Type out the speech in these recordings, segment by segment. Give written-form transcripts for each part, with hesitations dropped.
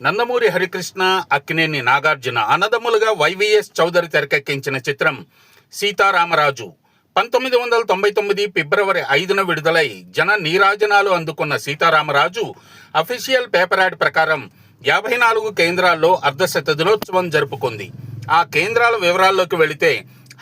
Nandamuri Harikrishna, Akkineni Nagarjuna అన్నదమ్ములుగా YVS Chowdary తెరకెక్కించిన చిత్రం సీతారామరాజు 1999 ఫిబ్రవరి 5న విడుదలై జన నీరాజనాలు అందుకున్న సీతారామరాజు అఫీషియల్ పేపర్ యాడ్ ప్రకారం 54 కేంద్రాల్లో అర్ధశత దినోత్సవం జరుపుకుంది. ఆ కేంద్రాల వివరాల్లోకి వెళితే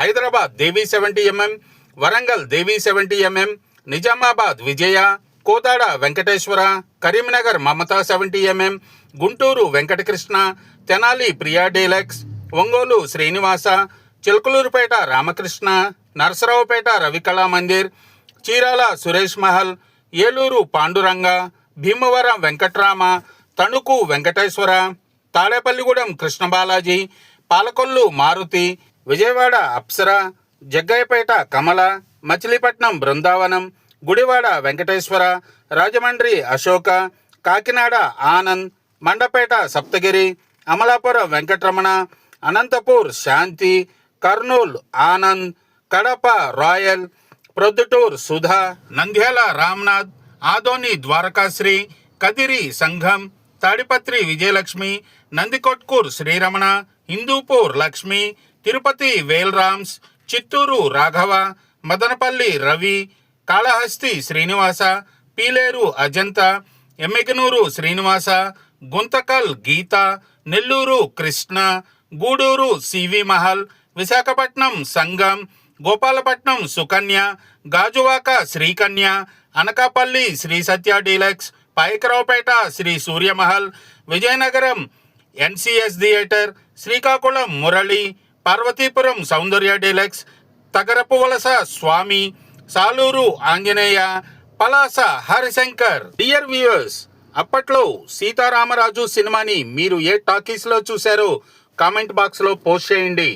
హైదరాబాద్ దేవీ 70mm, వరంగల్ దేవీ 70mm, నిజామాబాద్ విజయ, కోదాడ వెంకటేశ్వర, కరీంనగర్ మమతా 70mm, గుంటూరు వెంకటకృష్ణ, తెనాలి ప్రియా డీలక్స్, ఒంగోలు శ్రీనివాస, చిలకలూరుపేట రామకృష్ణ, నరసరావుపేట రవికళా మందిర్, చీరాల సురేష్ మహల్, ఏలూరు పాండురంగ, భీమవరం వెంకట్రామ, తణుకు వెంకటేశ్వర, తాడేపల్లిగూడెం కృష్ణబాలాజీ, పాలకొల్లు మారుతి, విజయవాడ అప్సర, జగ్గయ్యపేట కమల, మచిలీపట్నం బృందావనం, గుడివాడ వెంకటేశ్వర, రాజమండ్రి అశోక, కాకినాడ ఆనంద్, మండపేట సప్తగిరి, అమలాపురం వెంకటరమణ, అనంతపూర్ శాంతి, Kurnool Anand, Kadapa royal, Proddatur Sudha, Nandyal Ramnath, Adoni ద్వారకాశ్రీ, Kadiri Sangam, Tadipatri Vijayalakshmi, Nandikotkur Sriramana, Hindupur Lakshmi, Tirupati Velrams, Chittoor Raghava, Madanapalle Ravi, Kalahasti Srinivasa, Pileru Ajanta, Emmiganur Srinivasa, Guntakal Geetha, Nellore Krishna, Gudur CV Mahal, Visakhapatnam Sangam, Gopalapatnam Sukanya, Gajuwaka Srikanya, Anakapalle Sri Satya deluxe, Payakaraopeta Sri Suryamahal, Vizianagaram NCS theatre, Srikakulam Murali, Parvathipuram Soundarya deluxe, Tagarapu Valasa Swamy, Saluru Anjaneya, Palasa Harishankar. Dear viewers, అప్పట్లో సీతారామరాజు సినిమాని మీరు ఏ టాకీస్లో చూశారో కామెంట్ బాక్స్లో పోస్ట్ చేయండి.